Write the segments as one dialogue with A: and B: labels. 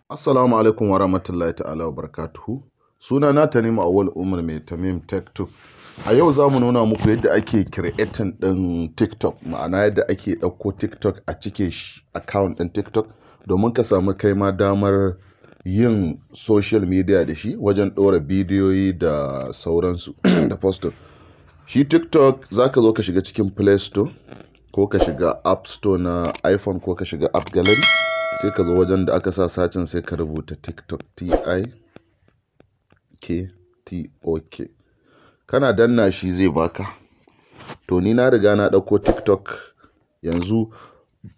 A: Assalamu alaikum wa rahmatullahi ta'ala wa barakatuhu. Suna na Tameem awwal Umar mai Tameem techtube. A yau za mu nuna muku yadda ake creating ɗin TikTok, ma'ana yadda ake ɗauko TikTok a cike account ɗin TikTok domin ka samu kai ma damar yin social media da shi wajen ɗora bidiyoyi da sauransu da posting. Shi TikTok za ka zo ka shiga cikin Play Store ko ka shiga App Store na iPhone ko ka shiga App Gallery. Sai ka zo wajen da aka sa sacin sai ka rubuta TikTok TikTok. Kana danna shi zai baka. To ni na riga na ɗauko TikTok yanzu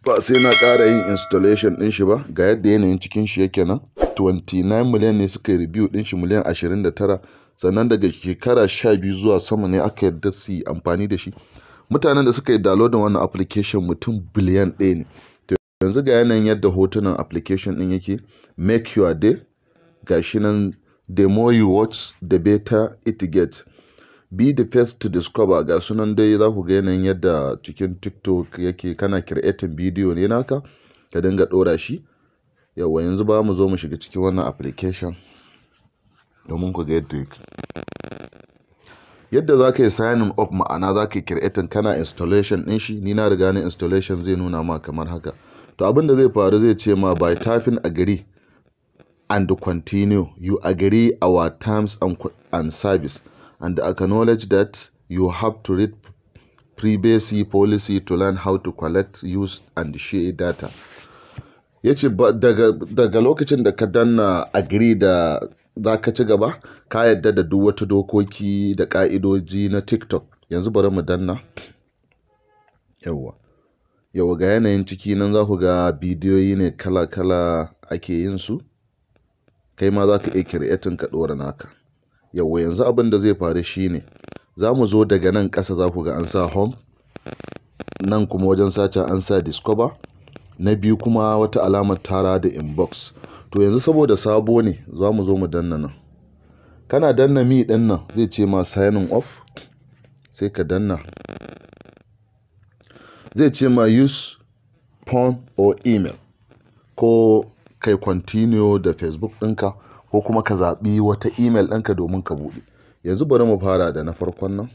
A: ba sai na ƙara yin installation ɗin shi ba. Ga yadda yanayin cikin shi yake nan. 29 million ne suka yi review ɗin shi, miliyan 29. Sannan daga shekara 12 zuwa sama ne aka yarda su yi amfani da shi. Mutanen da suka yi downloading wannan application mutum biliyan 1 ne. Yanzu ga yanayin yadda hotunan application ɗin yake. Make your day. Ga shi nan, the more you watch the better it gets. Be the first to discover. Ga sunan dai za ku ga yanayin yadda cikin TikTok yake. Kana creating bidiyo ne naka ka dinga ɗora shi. Yawwa yanzu ba mu zo mu shiga cikin wannan application domin ku ga yadda yake. Yadda za ka yi signing up, ma'ana za ka yi creating kana installation ɗin shi. Ni na riga na installation, zai nuna ma kamar haka. To abin da zai faru zai ce ma by tapping agree and continue, you agree our terms and service and acknowledge that you have to read privacy policy to learn how to collect, use and share data. Ya ce daga lokacin da ka danna agree da za ka ci gaba, ka yadda da duk wata dokoki da ƙa'idoji na TikTok. Yanzu bari mu danna. Yawwa ga yanayin ciki nan za ku ga bidiyoyi ne kala-kala ake yin su. Kai ma za ka iya creating ka ɗora naka. Yawwa yanzu abin da zai faru shine za mu zo daga nan ƙasa za ku ga an sa home. Nan kuma wajen search an sa discover. Na biyu kuma wata alamar tara da inbox. To yanzu saboda sabo ne za mu zo mu danna nan. Kana danna mi ɗin nan zai ce ma signing off. Sai ka danna. Zai ce ma use phone or email, ko kai continue da Facebook ɗinka ko kuma ka zaɓi wata email ɗinka domin ka buɗe. Yanzu bari mu fara da na farkon nan.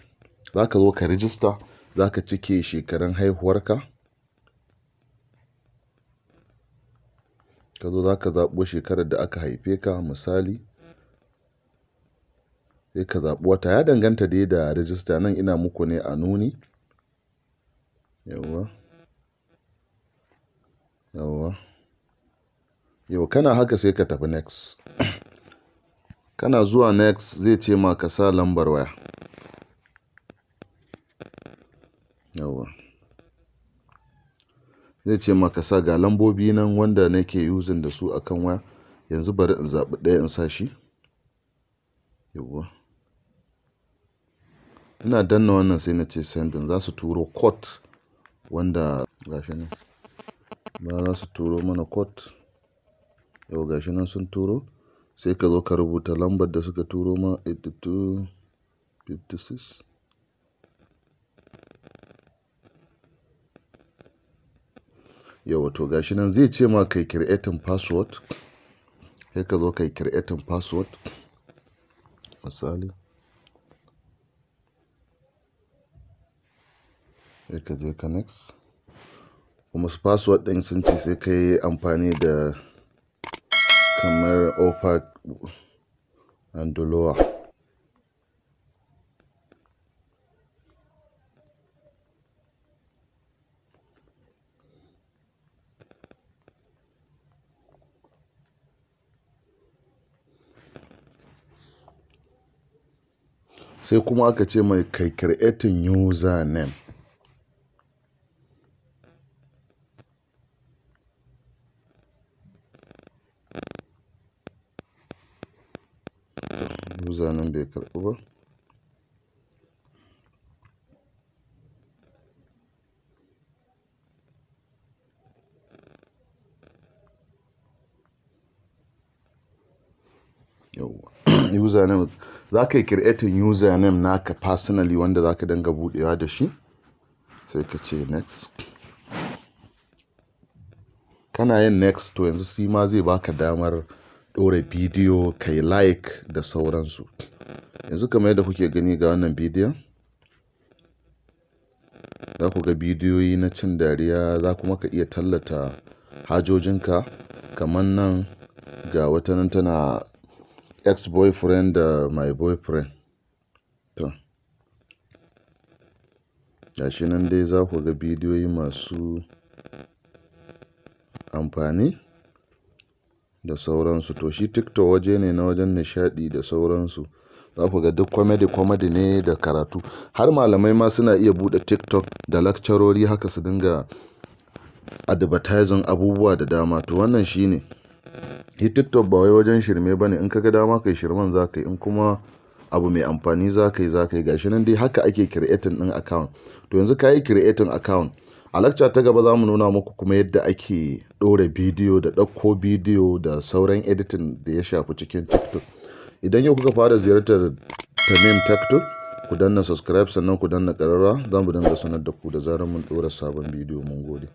A: Za ka zo ka register, za ka cike shekarun haihuwarka. Ka zo za ka zaɓo shekarar da aka haife ka misali. Sai ka zaɓi wata, ya danganta dai da register. Nan ina muku ne a nuni. Yau kana haka sai ka tafi next. Kana zuwa next zai ce ma ka sa lambar waya. Zai ce ma ka sa ga lambobi nan wanda nake using da su akan waya. Yanzu bari in zaɓi ɗaya in sa shi. Ina danna wannan sai na ce sending. Za su turo code wanda gashi nan. Ba za su turo mana code. Yau gashi nan sun turo. Sai ka zo ka rubuta lambar da suka turo ma 8256. Yau to gashi nan zai ce ma kai creating password. Sai ka zo kai creating password. Misali. Sai ka je ka next. Kuma password ɗin sun ce sai ka yi amfani da kamar opaque and lower. Sai kuma aka ce mai kai creating username. Username bai karɓu ba. Username za ka yi creating username naka personally wanda za ka dinga buɗewa da shi. Sai ka ce next. kana yin next to yanzu shi ma zai baka damar ɗora bidiyo kai like da sauransu. Yanzu kamar yadda kuke gani ga wannan bidiyon, za ku ga bidiyoyi na cin dariya, za kuma ka iya tallata hajojinka. Kamar nan ga wata nan tana ex boyfriend da my boyfriend. To gashi nan dai za ku ga bidiyoyi masu amfani da sauransu. To shi TikTok waje ne na wajen nishaɗi da sauransu. Za ku ga duk comedy ne da karatu. Har malamai ma suna iya buɗe TikTok da lakcarori haka su dinga advertising abubuwa da dama. To wannan shi ne. Shi TikTok ba wai wajen shirme ba ne. In ka ga dama kai shirman za ka yi, in kuma abu mai amfani za ka yi. Gashi nan dai haka ake creating ɗin account. To yanzu ka yi creating account. A lecture ta gaba za mu nuna muku kuma yadda ake ɗora bidiyo da ɗauko bidiyo da sauran editing da ya shafi cikin TikTok. Idan yau kuka fara ziyartar Tameem techtube, ku danna subscribe sannan ku danna ƙararrawa. Za mu dinga sanar da ku da zarar mun ɗora sabon bidiyo. Mun gode.